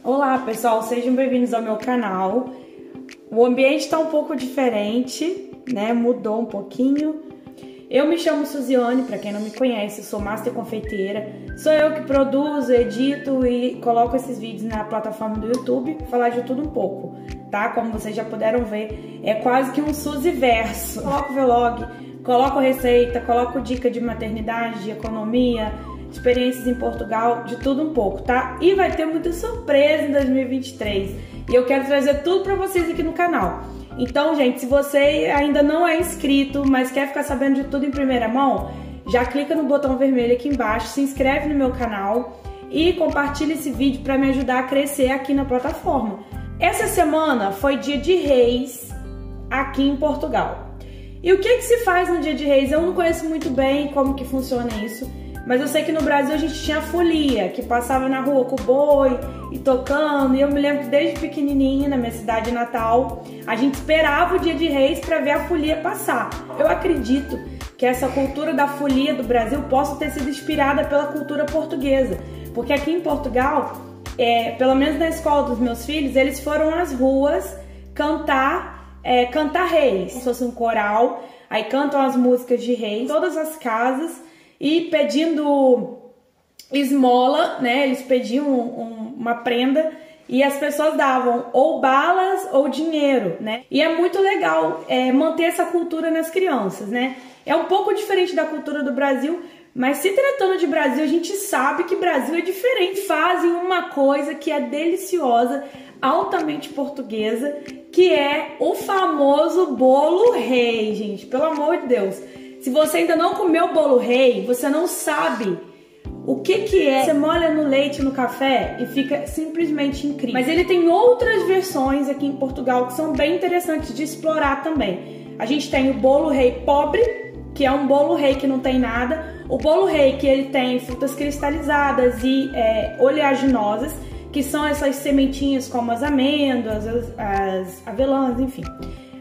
Olá pessoal, sejam bem-vindos ao meu canal. O ambiente está um pouco diferente, né? Mudou um pouquinho. Eu me chamo Suziane, para quem não me conhece, eu sou master confeiteira. Sou eu que produzo, edito e coloco esses vídeos na plataforma do YouTube, falar de tudo um pouco, tá? Como vocês já puderam ver, é quase que um Suziverso. Coloco vlog, coloco receita, coloco dica de maternidade, de economia, experiências em Portugal, de tudo um pouco, tá? E vai ter muita surpresa em 2023 e eu quero trazer tudo pra vocês aqui no canal. Então, gente, se você ainda não é inscrito, mas quer ficar sabendo de tudo em primeira mão, já clica no botão vermelho aqui embaixo, se inscreve no meu canal e compartilha esse vídeo para me ajudar a crescer aqui na plataforma. Essa semana foi dia de Reis aqui em Portugal. E o que se faz no dia de Reis? Eu não conheço muito bem como que funciona isso, mas eu sei que no Brasil a gente tinha a folia, que passava na rua com o boi e tocando. E eu me lembro que desde pequenininha, na minha cidade natal, a gente esperava o dia de Reis para ver a folia passar. Eu acredito que essa cultura da folia do Brasil possa ter sido inspirada pela cultura portuguesa. Porque aqui em Portugal, pelo menos na escola dos meus filhos, eles foram às ruas cantar reis. Se fosse um coral, aí cantam as músicas de reis, todas as casas, e pedindo esmola, né? Eles pediam uma prenda e as pessoas davam ou balas ou dinheiro, né? E é muito legal manter essa cultura nas crianças, né? É um pouco diferente da cultura do Brasil, mas se tratando de Brasil, a gente sabe que Brasil é diferente. Fazem uma coisa que é deliciosa, altamente portuguesa, que é o famoso bolo rei, gente. Pelo amor de Deus. Se você ainda não comeu bolo rei, você não sabe o que é. Você molha no leite, no café e fica simplesmente incrível. Mas ele tem outras versões aqui em Portugal que são bem interessantes de explorar também. A gente tem o bolo rei pobre, que é um bolo rei que não tem nada. O bolo rei que ele tem frutas cristalizadas e oleaginosas, que são essas sementinhas como as amêndoas, as avelãs, enfim.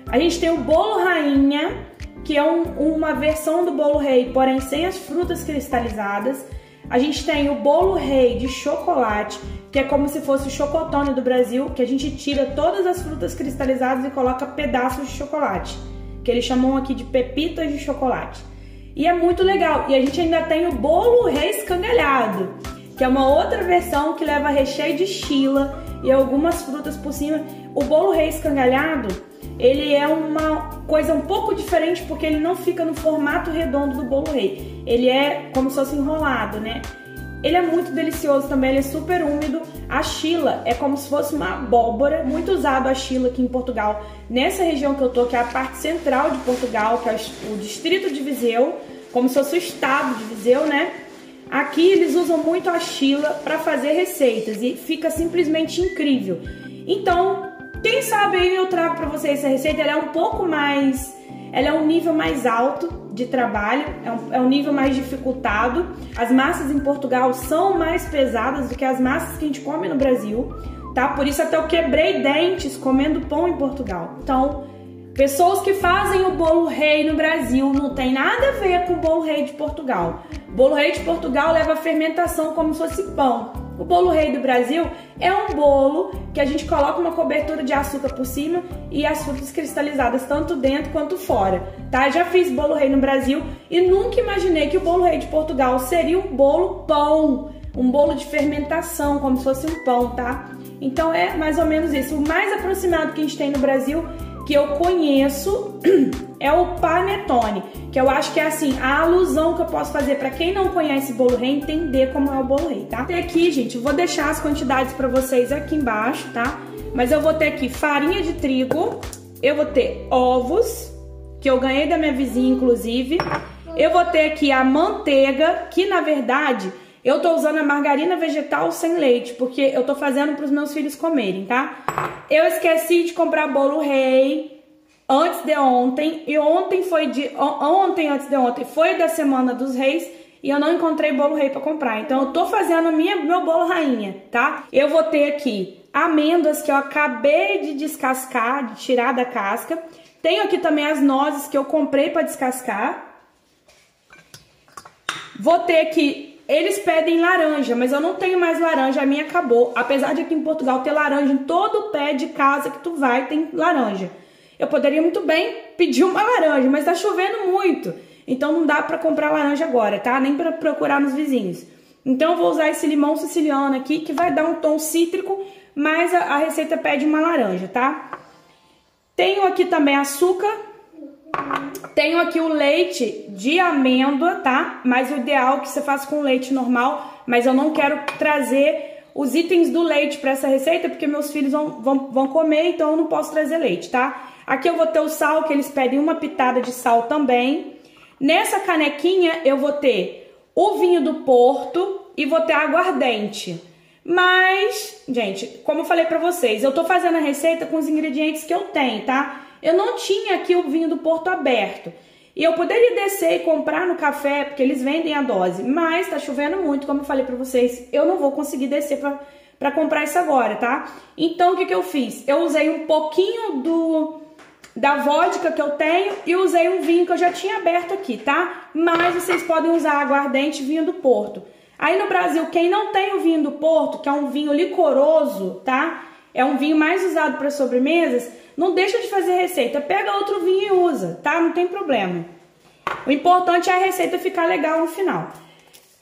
A gente tem o bolo rainha, que é uma versão do bolo rei, porém sem as frutas cristalizadas. A gente tem o bolo rei de chocolate, que é como se fosse o chocotone do Brasil, que a gente tira todas as frutas cristalizadas e coloca pedaços de chocolate, que eles chamam aqui de pepitas de chocolate. E é muito legal. E a gente ainda tem o bolo rei escangalhado, que é uma outra versão que leva recheio de chila e algumas frutas por cima. O bolo rei escangalhado, ele é uma coisa um pouco diferente porque ele não fica no formato redondo do bolo rei. Ele é como se fosse enrolado, né? Ele é muito delicioso também, ele é super úmido. A chila é como se fosse uma abóbora, muito usado a chila aqui em Portugal. Nessa região que eu tô, que é a parte central de Portugal, que é o distrito de Viseu, como se fosse o estado de Viseu, né? Aqui eles usam muito a chila para fazer receitas e fica simplesmente incrível. Então, quem sabe aí eu trago para vocês essa receita. Ela é um pouco mais, ela é um nível mais alto de trabalho, é um nível mais dificultado. As massas em Portugal são mais pesadas do que as massas que a gente come no Brasil, tá? Por isso até eu quebrei dentes comendo pão em Portugal. Então, pessoas que fazem o bolo rei no Brasil não tem nada a ver com o bolo rei de Portugal. O bolo rei de Portugal leva a fermentação como se fosse pão. O bolo rei do Brasil é um bolo que a gente coloca uma cobertura de açúcar por cima e as frutas cristalizadas tanto dentro quanto fora, tá? Já fiz bolo rei no Brasil e nunca imaginei que o bolo rei de Portugal seria um bolo pão, um bolo de fermentação, como se fosse um pão, tá? Então é mais ou menos isso. O mais aproximado que a gente tem no Brasil, que eu conheço, é o panetone, que eu acho que é assim, a alusão que eu posso fazer para quem não conhece bolo rei entender como é o bolo rei, tá? Tem aqui, gente, eu vou deixar as quantidades para vocês aqui embaixo, tá? Mas eu vou ter aqui farinha de trigo, eu vou ter ovos, que eu ganhei da minha vizinha, inclusive. Eu vou ter aqui a manteiga, que na verdade eu tô usando a margarina vegetal sem leite, porque eu tô fazendo pros meus filhos comerem, tá? Eu esqueci de comprar bolo rei antes de ontem, e ontem antes de ontem foi da semana dos reis, e eu não encontrei bolo rei pra comprar. Então eu tô fazendo meu bolo rainha, tá? Eu vou ter aqui amêndoas que eu acabei de descascar, de tirar da casca. Tenho aqui também as nozes que eu comprei pra descascar. Vou ter aqui eles pedem laranja, mas eu não tenho mais laranja, a minha acabou. Apesar de aqui em Portugal ter laranja em todo o pé de casa que tu vai, tem laranja. Eu poderia muito bem pedir uma laranja, mas tá chovendo muito. Então não dá pra comprar laranja agora, tá? Nem pra procurar nos vizinhos. Então eu vou usar esse limão siciliano aqui, que vai dar um tom cítrico, mas a receita pede uma laranja, tá? Tenho aqui também açúcar. Tenho aqui o leite de amêndoa, tá? Mas o ideal é que você faça com leite normal, mas eu não quero trazer os itens do leite para essa receita, porque meus filhos vão comer, então eu não posso trazer leite, tá? Aqui eu vou ter o sal, que eles pedem uma pitada de sal também. Nessa canequinha eu vou ter o vinho do Porto e vou ter aguardente. Mas, gente, como eu falei pra vocês, eu tô fazendo a receita com os ingredientes que eu tenho, tá? Eu não tinha aqui o vinho do Porto aberto. E eu poderia descer e comprar no café, porque eles vendem a dose. Mas tá chovendo muito, como eu falei pra vocês. Eu não vou conseguir descer pra comprar isso agora, tá? Então, o que que eu fiz? Eu usei um pouquinho da vodka que eu tenho e usei um vinho que eu já tinha aberto aqui, tá? Mas vocês podem usar aguardente e vinho do Porto. Aí no Brasil, quem não tem o vinho do Porto, que é um vinho licoroso, tá? É um vinho mais usado para sobremesas, não deixa de fazer receita. Pega outro vinho e usa, tá? Não tem problema. O importante é a receita ficar legal no final.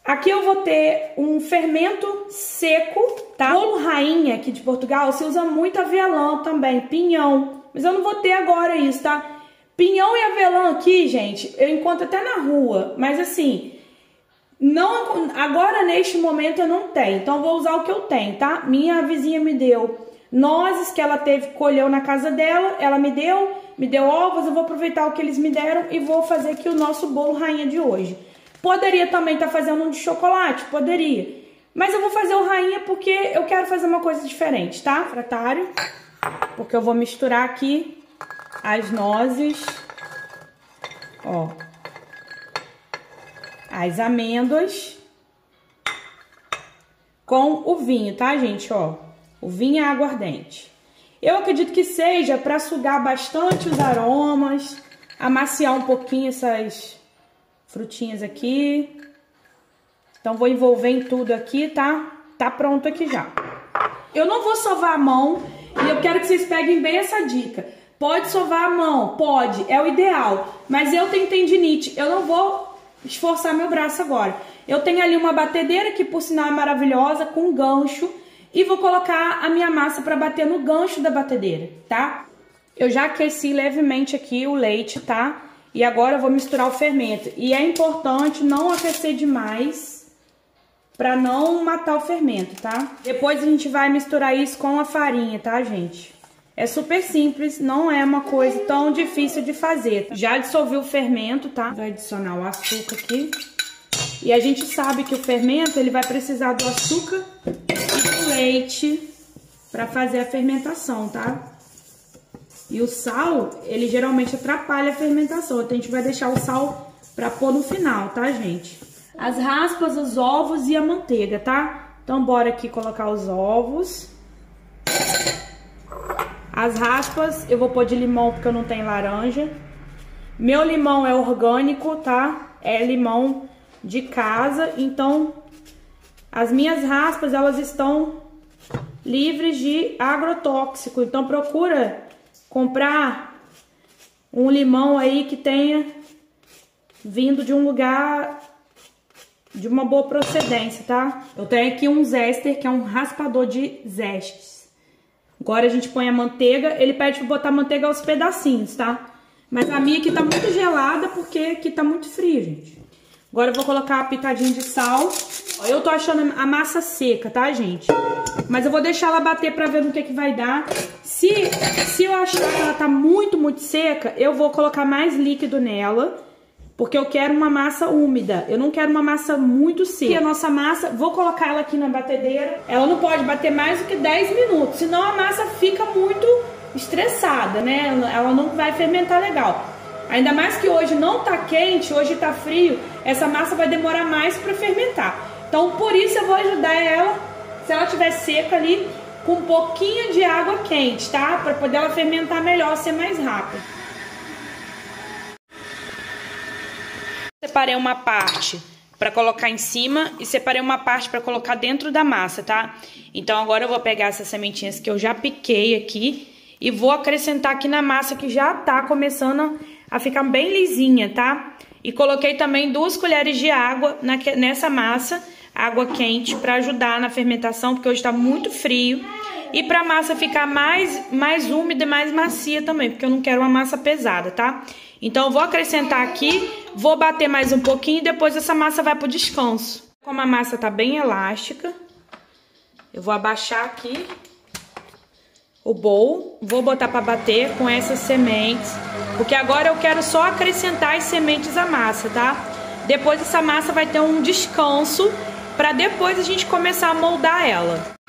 Aqui eu vou ter um fermento seco, tá? Bolo rainha aqui de Portugal, se usa muito avelã também, pinhão. Mas eu não vou ter agora isso, tá? Pinhão e avelã aqui, gente, eu encontro até na rua. Mas assim, não, agora neste momento eu não tenho. Então eu vou usar o que eu tenho, tá? Minha vizinha me deu nozes que ela colheu na casa dela. Ela me deu ovos, eu vou aproveitar o que eles me deram e vou fazer aqui o nosso bolo rainha de hoje. Poderia também estar fazendo um de chocolate, poderia. Mas eu vou fazer o rainha porque eu quero fazer uma coisa diferente, tá? Refratário. Porque eu vou misturar aqui as nozes, ó, as amêndoas com o vinho, tá, gente? Ó, o vinho é aguardente. Eu acredito que seja para sugar bastante os aromas, amaciar um pouquinho essas frutinhas aqui. Então vou envolver em tudo aqui, tá? Tá pronto aqui já. Eu não vou sovar a mão. E eu quero que vocês peguem bem essa dica. Pode sovar a mão, pode, é o ideal. Mas eu tenho tendinite, eu não vou esforçar meu braço agora. Eu tenho ali uma batedeira que por sinal é maravilhosa, com gancho. E vou colocar a minha massa para bater no gancho da batedeira, tá? Eu já aqueci levemente aqui o leite, tá? E agora eu vou misturar o fermento. E é importante não aquecer demais, pra não matar o fermento, tá? Depois a gente vai misturar isso com a farinha, tá, gente? É super simples, não é uma coisa tão difícil de fazer. Já dissolvi o fermento, tá? Vou adicionar o açúcar aqui. E a gente sabe que o fermento, ele vai precisar do açúcar e do leite pra fazer a fermentação, tá? E o sal, ele geralmente atrapalha a fermentação. Então a gente vai deixar o sal pra pôr no final, tá, gente? As raspas, os ovos e a manteiga, tá? Então bora aqui colocar os ovos. As raspas eu vou pôr de limão porque eu não tenho laranja. Meu limão é orgânico, tá? É limão de casa, então as minhas raspas, elas estão livres de agrotóxico. Então procura comprar um limão aí que tenha vindo de um lugar de uma boa procedência, tá? Eu tenho aqui um zester, que é um raspador de zestes. Agora a gente põe a manteiga. Ele pede pra botar manteiga aos pedacinhos, tá? Mas a minha aqui tá muito gelada porque aqui tá muito frio, gente. Agora eu vou colocar uma pitadinha de sal. Eu tô achando a massa seca, tá, gente? Mas eu vou deixar ela bater pra ver no que vai dar. Se eu achar que ela tá muito seca, eu vou colocar mais líquido nela. Porque eu quero uma massa úmida, eu não quero uma massa muito seca. E a nossa massa, vou colocar ela aqui na batedeira. Ela não pode bater mais do que 10 minutos, senão a massa fica muito estressada, né? Ela não vai fermentar legal. Ainda mais que hoje não tá quente, hoje tá frio, essa massa vai demorar mais para fermentar. Então por isso eu vou ajudar ela, se ela estiver seca ali, com um pouquinho de água quente, tá? Para poder ela fermentar melhor, ser mais rápido. Separei uma parte para colocar em cima e separei uma parte para colocar dentro da massa, tá? Então agora eu vou pegar essas sementinhas que eu já piquei aqui e vou acrescentar aqui na massa que já tá começando a ficar bem lisinha, tá? E coloquei também 2 colheres de água nessa massa, água quente, para ajudar na fermentação, porque hoje tá muito frio. E pra massa ficar mais úmida e mais macia também, porque eu não quero uma massa pesada, tá? Então eu vou acrescentar aqui, vou bater mais um pouquinho e depois essa massa vai pro descanso. Como a massa tá bem elástica, eu vou abaixar aqui o bowl, vou botar para bater com essas sementes, porque agora eu quero só acrescentar as sementes à massa, tá? Depois essa massa vai ter um descanso para depois a gente começar a moldar ela.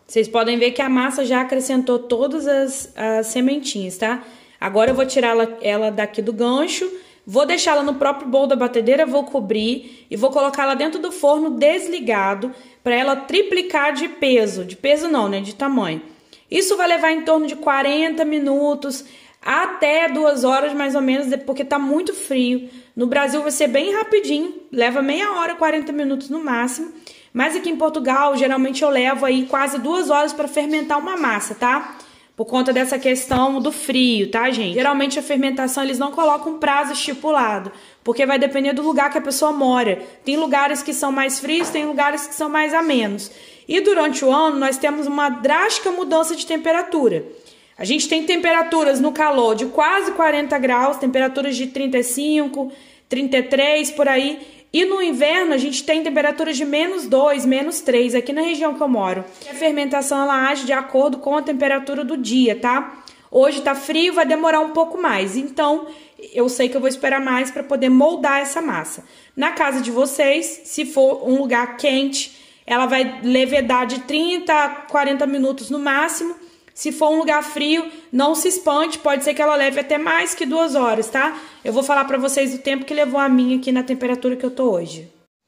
Vocês podem ver que a massa já acrescentou todas as sementinhas, tá? Agora eu vou tirar ela daqui do gancho, vou deixá-la no próprio bowl da batedeira, vou cobrir e vou colocá-la dentro do forno desligado para ela triplicar de peso. De peso não, né? De tamanho. Isso vai levar em torno de 40 minutos até 2 horas mais ou menos, porque tá muito frio. No Brasil vai ser bem rapidinho, leva meia hora, 40 minutos no máximo. Mas aqui em Portugal, geralmente eu levo aí quase 2 horas para fermentar uma massa, tá? Por conta dessa questão do frio, tá, gente? Geralmente a fermentação eles não colocam um prazo estipulado, porque vai depender do lugar que a pessoa mora. Tem lugares que são mais frios, tem lugares que são mais amenos. E durante o ano nós temos uma drástica mudança de temperatura. A gente tem temperaturas no calor de quase 40 graus, temperaturas de 35, 33, por aí. E no inverno a gente tem temperaturas de -2, -3, aqui na região que eu moro. A fermentação ela age de acordo com a temperatura do dia, tá? Hoje tá frio, vai demorar um pouco mais. Então, eu sei que eu vou esperar mais para poder moldar essa massa. Na casa de vocês, se for um lugar quente, ela vai levedar de 30 a 40 minutos no máximo. Se for um lugar frio, não se espante, pode ser que ela leve até mais que 2 horas, tá? Eu vou falar pra vocês o tempo que levou a minha aqui na temperatura que eu tô hoje.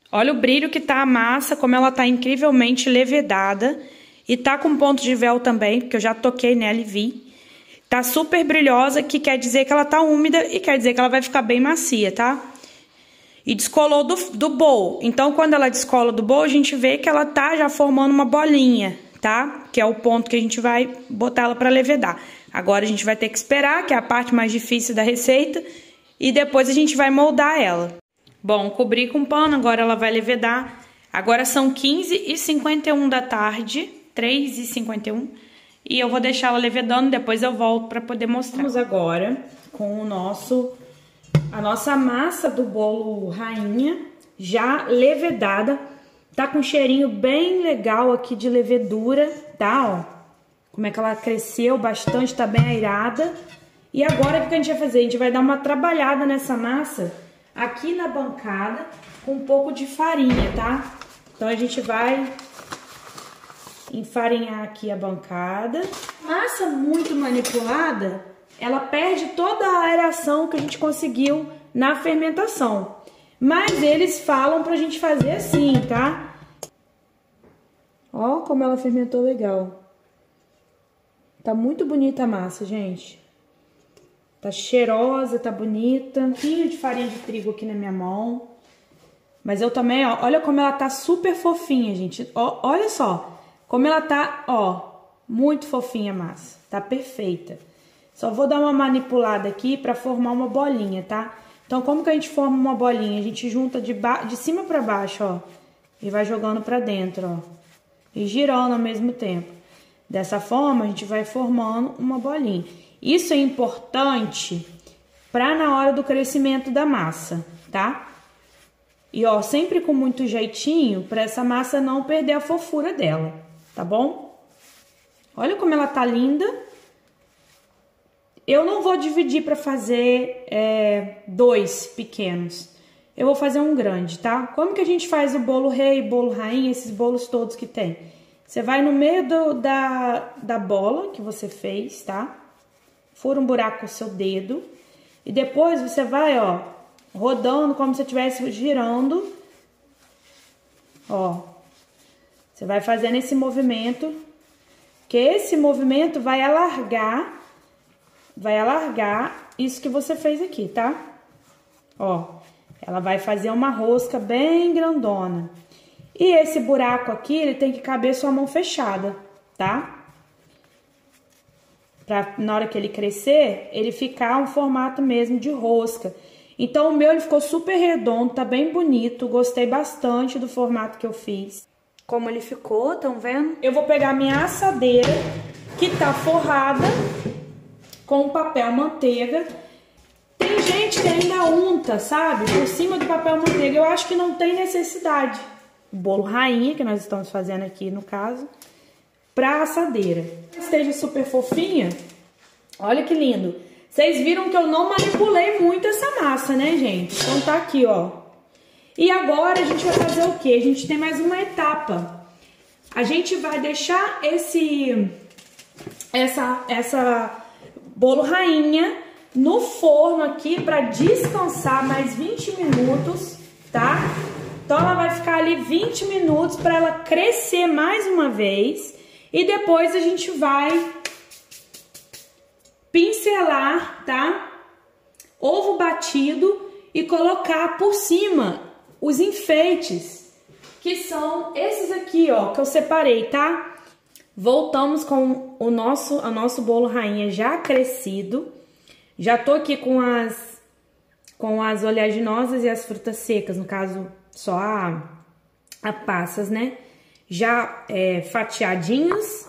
Olha o brilho que tá a massa, como ela tá incrivelmente levedada. E tá com ponto de véu também, porque eu já toquei nela e vi. Tá super brilhosa, que quer dizer que ela tá úmida e quer dizer que ela vai ficar bem macia, tá? E descolou do bowl. Então, quando ela descola do bowl, a gente vê que ela tá já formando uma bolinha, tá? Que é o ponto que a gente vai botar ela para levedar. Agora a gente vai ter que esperar, que é a parte mais difícil da receita, e depois a gente vai moldar ela. Bom, cobri com pano, agora ela vai levedar. Agora são 15h51 da tarde, 3h51, e eu vou deixar ela levedando, depois eu volto para poder mostrar. Vamos agora com a nossa massa do bolo rainha, já levedada. Tá com um cheirinho bem legal aqui de levedura, tá, ó? Como é que ela cresceu bastante, tá bem airada. E agora, o que a gente vai fazer? A gente vai dar uma trabalhada nessa massa aqui na bancada com um pouco de farinha, tá? Então, a gente vai enfarinhar aqui a bancada. Massa muito manipulada, ela perde toda a aeração que a gente conseguiu na fermentação. Mas eles falam pra gente fazer assim, tá? Ó como ela fermentou legal. Tá muito bonita a massa, gente. Tá cheirosa, tá bonita. Um pouquinho de farinha de trigo aqui na minha mão. Mas eu também, ó, olha como ela tá super fofinha, gente. Ó, olha só como ela tá, ó, muito fofinha a massa. Tá perfeita. Só vou dar uma manipulada aqui pra formar uma bolinha, tá? Então, como que a gente forma uma bolinha? A gente junta de cima pra baixo, ó. E vai jogando pra dentro, ó. E girando ao mesmo tempo. Dessa forma, a gente vai formando uma bolinha. Isso é importante pra na hora do crescimento da massa, tá? E, ó, sempre com muito jeitinho, pra essa massa não perder a fofura dela, tá bom? Olha como ela tá linda. Eu não vou dividir para fazer 2 pequenos. Eu vou fazer um grande, tá? Como que a gente faz o bolo rei, bolo rainha, esses bolos todos que tem? Você vai no meio da bola que você fez, tá? Fura um buraco com o seu dedo. E depois você vai, ó, rodando como se estivesse girando. Ó. Você vai fazendo esse movimento. Que esse movimento vai alargar vai alargar isso que você fez aqui, tá? Ó, ela vai fazer uma rosca bem grandona. E esse buraco aqui, ele tem que caber sua mão fechada, tá? Pra na hora que ele crescer, ele ficar um formato mesmo de rosca. Então, o meu ele ficou super redondo, tá bem bonito. Gostei bastante do formato que eu fiz. Como ele ficou, estão vendo? Eu vou pegar minha assadeira, que tá forrada com papel manteiga. Tem gente que ainda unta, sabe? Por cima do papel manteiga. Eu acho que não tem necessidade. O bolo rainha, que nós estamos fazendo aqui, no caso, pra assadeira. Esteja super fofinha. Olha que lindo. Vocês viram que eu não manipulei muito essa massa, né, gente? Então tá aqui, ó. E agora a gente vai fazer o quê? A gente tem mais uma etapa. A gente vai deixar essa bolo rainha no forno aqui para descansar mais 20 minutos, tá? Então ela vai ficar ali 20 minutos para ela crescer mais uma vez. E depois a gente vai pincelar, tá? Ovo batido e colocar por cima os enfeites, que são esses aqui, ó, que eu separei, tá? Voltamos com o nosso bolo rainha já crescido. Já tô aqui com as oleaginosas e as frutas secas, no caso só a passas, né? Já fatiadinhos.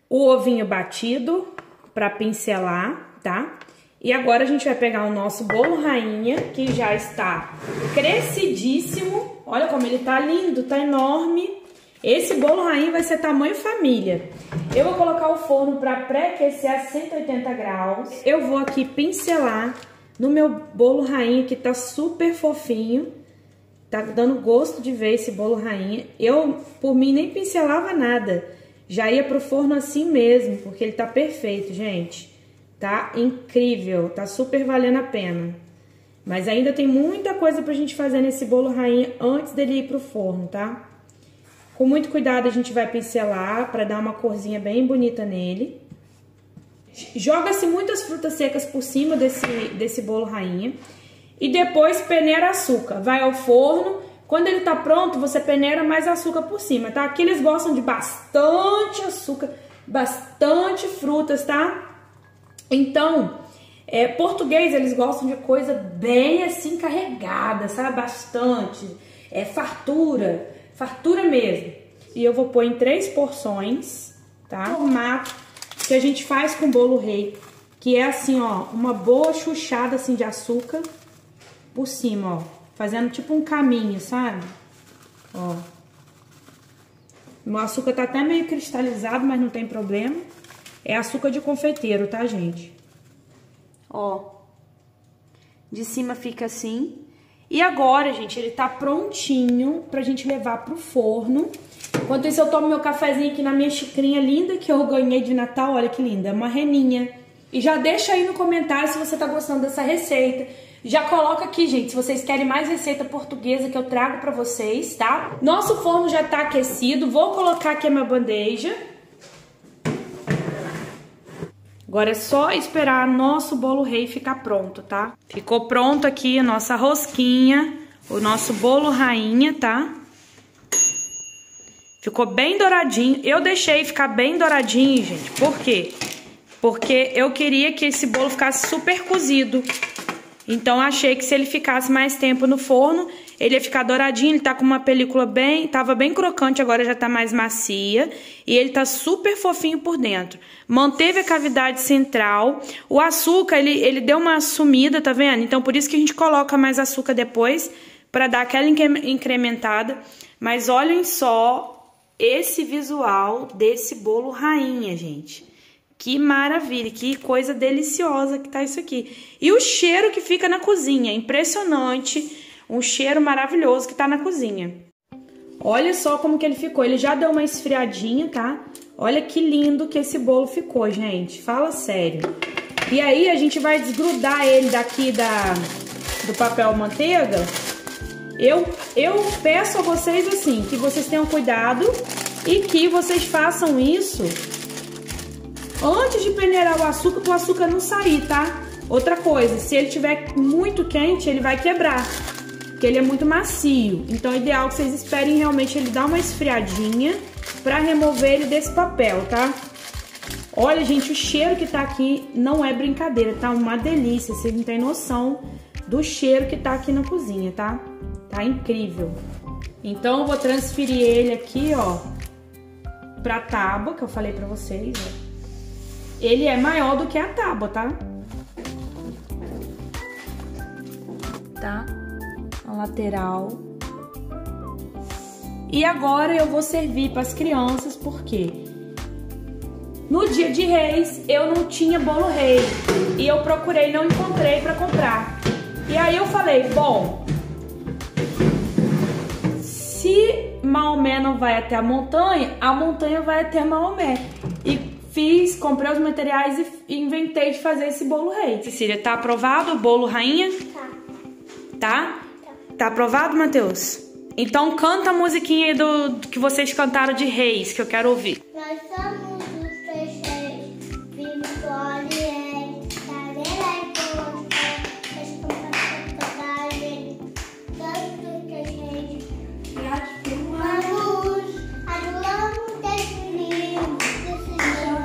O ovinho batido para pincelar, tá? E agora a gente vai pegar o nosso bolo rainha, que já está crescidíssimo. Olha como ele tá lindo, tá enorme. Esse bolo rainha vai ser tamanho família. Eu vou colocar o forno para pré-aquecer a 180 graus. Eu vou aqui pincelar no meu bolo rainha, que tá super fofinho. Tá dando gosto de ver esse bolo rainha. Eu, por mim, nem pincelava nada. Já ia pro forno assim mesmo, porque ele tá perfeito, gente. Tá incrível, tá super valendo a pena. Mas ainda tem muita coisa pra gente fazer nesse bolo rainha antes dele ir pro forno, tá? Com muito cuidado a gente vai pincelar pra dar uma corzinha bem bonita nele. Joga-se muitas frutas secas por cima desse bolo rainha. E depois peneira açúcar. Vai ao forno. Quando ele tá pronto, você peneira mais açúcar por cima, tá? Aqui eles gostam de bastante açúcar, bastante frutas, tá? Então, português, eles gostam de coisa bem assim carregada, sabe? Bastante. Fartura, fartura mesmo. E eu vou pôr em 3 porções, tá? Formato que a gente faz com bolo rei, que é assim, ó, uma boa chuchada assim de açúcar por cima, ó. Fazendo tipo um caminho, sabe? Ó. O açúcar tá até meio cristalizado, mas não tem problema. É açúcar de confeiteiro, tá, gente? Ó. De cima fica assim. E agora, gente, ele tá prontinho pra gente levar pro forno. Enquanto isso, eu tomo meu cafezinho aqui na minha xicrinha linda que eu ganhei de Natal. Olha que linda, é uma reninha. E já deixa aí no comentário se você tá gostando dessa receita. Já coloca aqui, gente, se vocês querem mais receita portuguesa que eu trago pra vocês, tá? Nosso forno já tá aquecido. Vou colocar aqui a minha bandeja. Agora é só esperar nosso bolo rei ficar pronto, tá? Ficou pronto aqui a nossa rosquinha, o nosso bolo rainha, tá? Ficou bem douradinho. Eu deixei ficar bem douradinho, gente. Por quê? Porque eu queria que esse bolo ficasse super cozido. Então, achei que se ele ficasse mais tempo no forno, ele ia ficar douradinho. Ele tá com uma película tava bem crocante, agora já tá mais macia. E ele tá super fofinho por dentro. Manteve a cavidade central. O açúcar, ele deu uma sumida, tá vendo? Então, por isso que a gente coloca mais açúcar depois, pra dar aquela incrementada. Mas olhem só esse visual desse bolo rainha, gente. Que maravilha, que coisa deliciosa que tá isso aqui. E o cheiro que fica na cozinha, impressionante. Um cheiro maravilhoso que tá na cozinha. Olha só como que ele ficou, ele já deu uma esfriadinha, tá? Olha que lindo que esse bolo ficou, gente, fala sério. E aí a gente vai desgrudar ele daqui do papel manteiga. Eu peço a vocês assim, que vocês tenham cuidado e que vocês façam isso antes de peneirar o açúcar, para o açúcar não sair, tá? Outra coisa, se ele estiver muito quente, ele vai quebrar, porque ele é muito macio. Então, é ideal que vocês esperem realmente ele dar uma esfriadinha para remover ele desse papel, tá? Olha, gente, o cheiro que tá aqui não é brincadeira, tá? Uma delícia, vocês não têm noção do cheiro que tá aqui na cozinha, tá? Tá incrível. Então, eu vou transferir ele aqui, ó, pra tábua, que eu falei pra vocês, ó. Ele é maior do que a tábua, tá? Tá? A lateral. E agora eu vou servir para as crianças, porque no dia de Reis eu não tinha bolo rei e eu procurei, não encontrei para comprar. E aí eu falei, bom, se Maomé não vai até a montanha vai até Maomé. E comprei os materiais e inventei de fazer esse bolo rei. Cecília, tá aprovado o bolo rainha? Tá? Tá aprovado, Matheus? Então canta a musiquinha aí do que vocês cantaram de Reis, que eu quero ouvir. Nós somos os três reis, vimos do Oriente, Tarela e Ponta, responsável toda a gente, tanto que a gente adulamos desse lindo,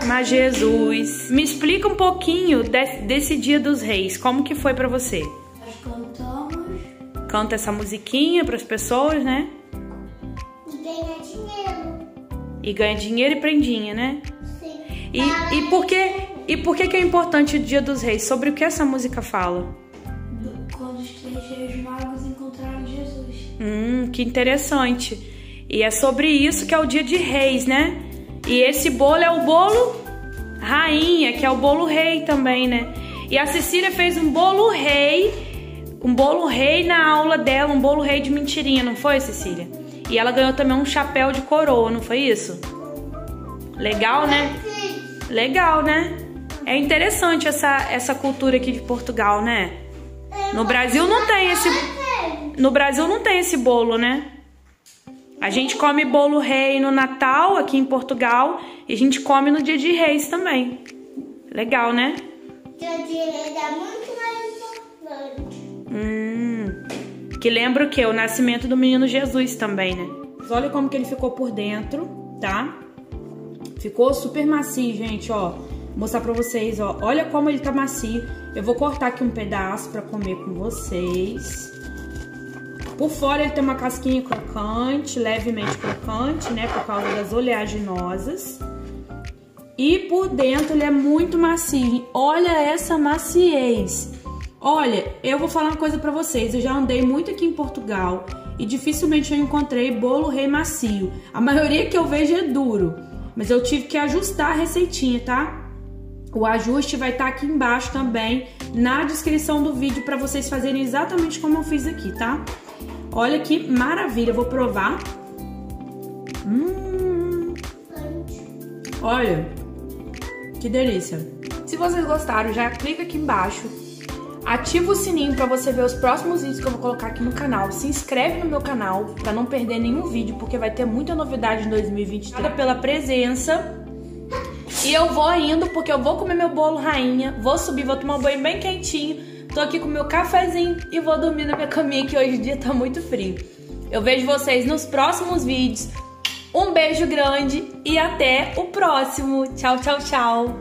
Mas Jesus, me explica um pouquinho desse Dia dos Reis, como que foi pra você? Nós cantamos. Canta essa musiquinha para as pessoas, né? E ganha dinheiro. E ganha dinheiro e prendinha, né? Sim. E por que é importante o Dia dos Reis? Sobre o que essa música fala? Quando os três reis magos encontraram Jesus. Que interessante. E é sobre isso que é o Dia de Reis, né? E esse bolo é o bolo rainha, que é o bolo rei também, né? E a Cecília fez um bolo rei na aula dela, um bolo rei de mentirinha, não foi, Cecília? E ela ganhou também um chapéu de coroa, não foi isso? Legal, né? Legal, né? É interessante essa cultura aqui de Portugal, né? No Brasil não tem esse bolo, né? A gente come bolo rei no Natal aqui em Portugal e a gente come no Dia de Reis também. Legal, né? Dia de Reis é muito mais importante. Que lembra o quê? O nascimento do menino Jesus também, né? Olha como que ele ficou por dentro, tá? Ficou super macio, gente, ó. Vou mostrar pra vocês, ó. Olha como ele tá macio. Eu vou cortar aqui um pedaço pra comer com vocês. Por fora ele tem uma casquinha crocante, levemente crocante, né? Por causa das oleaginosas. E por dentro ele é muito macio. Olha essa maciez. Olha, eu vou falar uma coisa pra vocês. Eu já andei muito aqui em Portugal e dificilmente eu encontrei bolo rei macio. A maioria que eu vejo é duro. Mas eu tive que ajustar a receitinha, tá? O ajuste vai estar aqui embaixo também, na descrição do vídeo, pra vocês fazerem exatamente como eu fiz aqui, tá? Olha que maravilha, eu vou provar. Olha, que delícia. Se vocês gostaram, já clica aqui embaixo. Ativa o sininho pra você ver os próximos vídeos que eu vou colocar aqui no canal. Se inscreve no meu canal pra não perder nenhum vídeo, porque vai ter muita novidade em 2023. Obrigada pela presença. E eu vou indo, porque eu vou comer meu bolo rainha, vou subir, vou tomar um banho bem quentinho. Tô aqui com meu cafezinho e vou dormir na minha caminha, que hoje em dia tá muito frio. Eu vejo vocês nos próximos vídeos. Um beijo grande e até o próximo. Tchau, tchau, tchau.